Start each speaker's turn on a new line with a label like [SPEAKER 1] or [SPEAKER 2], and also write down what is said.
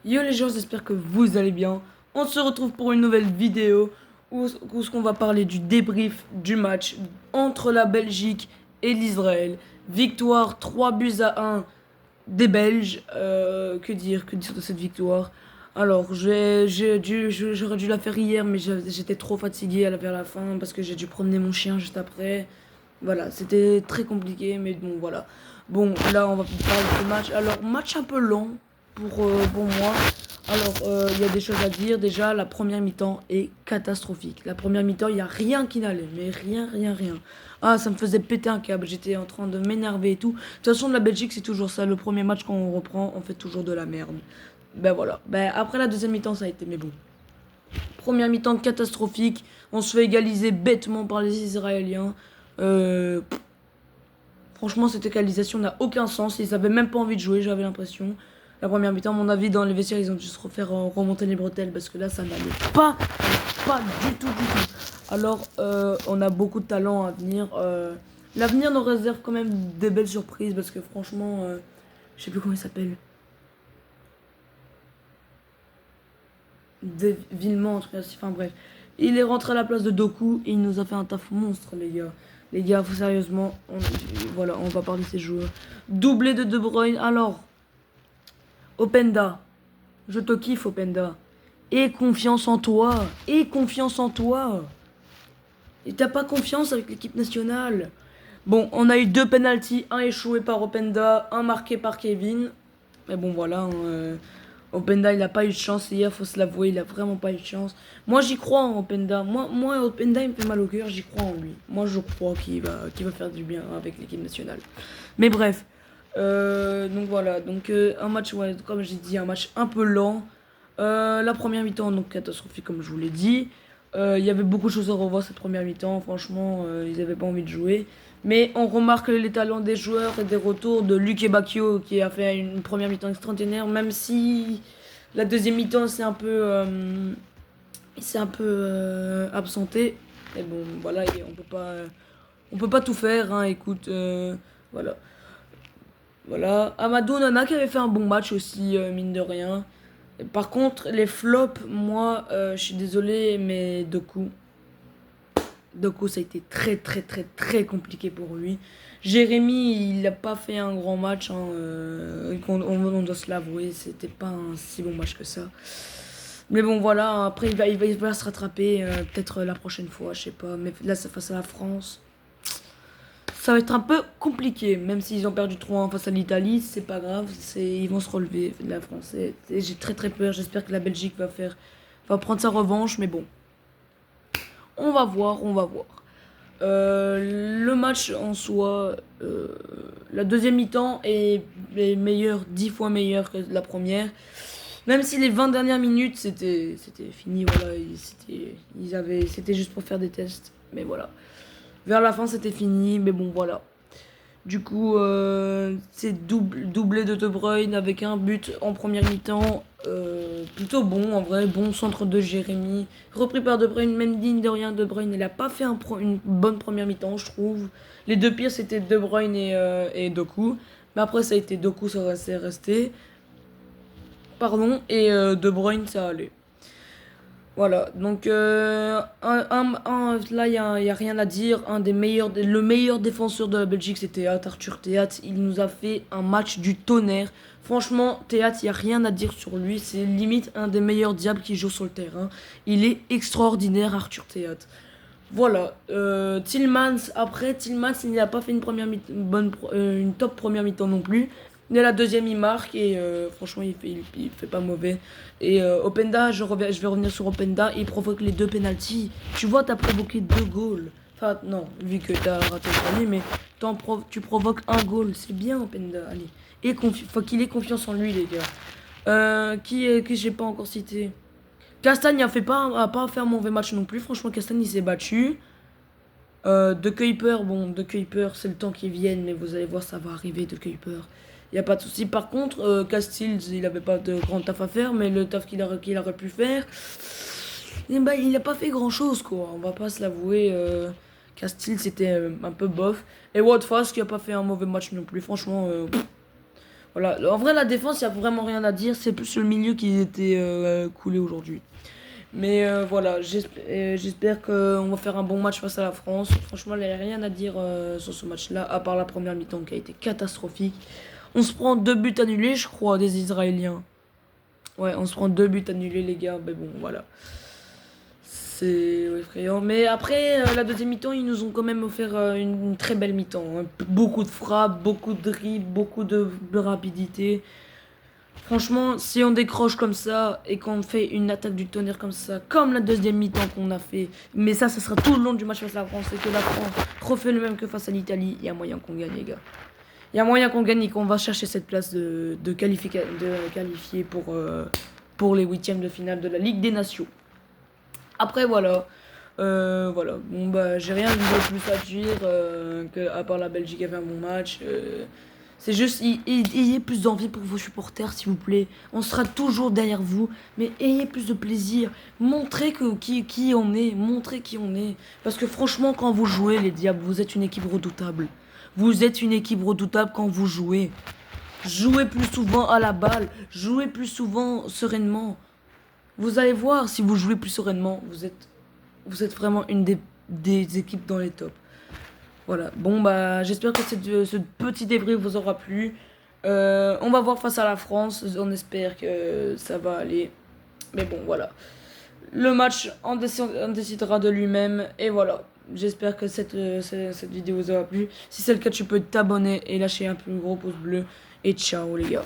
[SPEAKER 1] Yo les gens, j'espère que vous allez bien. On se retrouve pour une nouvelle vidéo où on va parler du débrief du match entre la Belgique et l'Israël. Victoire 3 buts à 1 des Belges. Que dire de cette victoire? Alors, j'aurais dû la faire hier, mais j'étais trop fatigué vers la fin parce que j'ai dû promener mon chien juste après. Voilà, c'était très compliqué, mais bon, voilà. Bon, là, on va parler de ce match. Alors, match un peu lent pour moi. Alors, il y a des choses à dire. Déjà, la première mi-temps est catastrophique. La première mi-temps, il n'y a rien qui n'allait. Mais rien, rien, rien. Ah, ça me faisait péter un câble. J'étais en train de m'énerver et tout. De toute façon, la Belgique, c'est toujours ça. Le premier match, quand on reprend, on fait toujours de la merde. Ben voilà. Ben, après la deuxième mi-temps, ça a été, mais bon. Première mi-temps catastrophique. On se fait égaliser bêtement par les Israéliens. Euh, Franchement, cette égalisation n'a aucun sens. Ils avaient même pas envie de jouer, j'avais l'impression. La première mi-temps, à mon avis, dans les vestiaires, ils ont dû se refaire remonter les bretelles parce que là, ça n'allait pas du tout, du tout. Alors, on a beaucoup de talent à venir. L'avenir nous réserve quand même des belles surprises parce que franchement, je sais plus comment il s'appelle. Villemand, en tout cas, enfin bref. Il est rentré à la place de Doku et il nous a fait un taf monstre, les gars. Les gars, faut sérieusement, voilà, on va parler de ces joueurs. Doublé de De Bruyne. Alors, Openda, je te kiffe, Openda. Aie confiance en toi. Aie confiance en toi. Et t'as pas confiance avec l'équipe nationale. Bon, on a eu 2 penalties, un échoué par Openda, un marqué par Kevin. Mais bon, voilà. Openda, il a pas eu de chance hier, faut se l'avouer, il a vraiment pas eu de chance. Moi, j'y crois en Openda. Moi, Openda, il me fait mal au cœur, j'y crois en lui. Moi, je crois qu'il va faire du bien avec l'équipe nationale. Mais bref. Donc voilà, donc un match, ouais, comme j'ai dit, un match un peu lent. La première mi-temps, donc catastrophique, comme je vous l'ai dit. Il y avait beaucoup de choses à revoir cette première mi-temps. Franchement, ils n'avaient pas envie de jouer. Mais on remarque les talents des joueurs et des retours de Luc et Bacchio qui a fait une première mi-temps extraordinaire. Même si la deuxième mi-temps s'est un peu absenté. Et bon, voilà, et on peut pas tout faire. Hein, écoute, voilà. Voilà. Amadou Nana qui avait fait un bon match aussi, mine de rien. Par contre, les flops, moi, je suis désolé, mais Doku, ça a été très, très, très, très compliqué pour lui. Jérémy, il n'a pas fait un grand match. Hein, on doit se l'avouer, c'était pas un si bon match que ça. Mais bon, voilà, après, il va se rattraper, peut-être la prochaine fois, je sais pas. Mais là, c'est face à la France. Ça va être un peu compliqué, même s'ils ont perdu 3-1 face à l'Italie, c'est pas grave, ils vont se relever, la France. Et j'ai très très peur, j'espère que la Belgique va prendre sa revanche, mais bon, on va voir, on va voir. Le match en soi, la deuxième mi-temps est meilleure, 10 fois meilleure que la première. Même si les 20 dernières minutes, c'était fini, voilà, c'était juste pour faire des tests, mais voilà. Vers la fin, c'était fini, mais bon, voilà. Du coup, c'est doublé de De Bruyne avec un but en première mi-temps. Plutôt bon, en vrai. Bon centre de Jérémy. Repris par De Bruyne, même digne de rien. De Bruyne, il a pas fait une bonne première mi-temps, je trouve. Les deux pires, c'était De Bruyne et Doku. Mais après, ça a été Doku, ça s'est resté. Pardon, et De Bruyne, ça allait. Voilà, donc là, il y a rien à dire. Le meilleur défenseur de la Belgique, c'est Théat, Arthur Théat. Il nous a fait un match du tonnerre. Franchement, Théat, il n'y a rien à dire sur lui. C'est limite un des meilleurs diables qui joue sur le terrain. Il est extraordinaire, Arthur Théat. Voilà, Tillmans, après, Tillmans, il n'a pas fait une top première mi-temps non plus. Mais la deuxième, il marque et franchement, il fait pas mauvais. Et Openda, je vais revenir sur Openda, il provoque les 2 penalties. Tu vois, t'as provoqué 2 goals. Enfin, non, vu que t'as raté le premier, mais tu provoques un goal. C'est bien, Openda, allez. Et faut qu'il ait confiance en lui, les gars. Que j'ai pas encore cité. Castagne a pas fait un mauvais match non plus. Franchement, Castagne, il s'est battu. De Kuiper, bon, De Kuiper, c'est le temps qu'il vienne, mais vous allez voir, ça va arriver, De Kuiper. Il n'y a pas de souci. Par contre, Castiles, il avait pas de grand taf à faire, mais le taf qu'il aurait pu faire, eh ben, il n'a pas fait grand chose, quoi. On va pas se l'avouer. Castiles, c'était un peu bof. Et Wout Faes, qui a pas fait un mauvais match non plus. Franchement, Voilà. En vrai, la défense, il n'y a vraiment rien à dire. C'est plus le milieu qui était coulé aujourd'hui. Mais voilà, j'espère qu'on va faire un bon match face à la France. Franchement, il n'y a rien à dire sur ce match-là, à part la première mi-temps qui a été catastrophique. On se prend 2 buts annulés, je crois, des Israéliens. Ouais, on se prend 2 buts annulés, les gars. Mais bon, voilà. C'est effrayant. Mais après, la deuxième mi-temps, ils nous ont quand même offert une très belle mi-temps, hein. Beaucoup de frappes, beaucoup de dribbles, beaucoup de rapidité. Franchement, si on décroche comme ça et qu'on fait une attaque du tonnerre comme ça, comme la deuxième mi-temps qu'on a fait, mais ça sera tout le long du match face à la France, et que la France refait le même que face à l'Italie, il y a moyen qu'on gagne, les gars. Il y a moyen qu'on gagne et qu'on va chercher cette place de qualifier pour les huitièmes de finale de la Ligue des Nations. Après, voilà. Voilà. Bon, bah, j'ai rien de plus à dire à part la Belgique a fait un bon match. C'est juste, ayez plus d'envie pour vos supporters, s'il vous plaît. On sera toujours derrière vous, mais ayez plus de plaisir. Montrez qui on est, montrez qui on est. Parce que franchement, quand vous jouez, les Diables, vous êtes une équipe redoutable. Vous êtes une équipe redoutable quand vous jouez. Jouez plus souvent à la balle, jouez plus souvent sereinement. Vous allez voir, si vous jouez plus sereinement, vous êtes vraiment une des équipes dans les tops. Voilà. Bon, bah, j'espère que ce petit débrief vous aura plu. On va voir face à la France. On espère que ça va aller. Mais bon, voilà. Le match en décidera de lui-même. Et voilà. J'espère que cette vidéo vous aura plu. Si c'est le cas, tu peux t'abonner et lâcher un plus gros pouce bleu. Et ciao, les gars.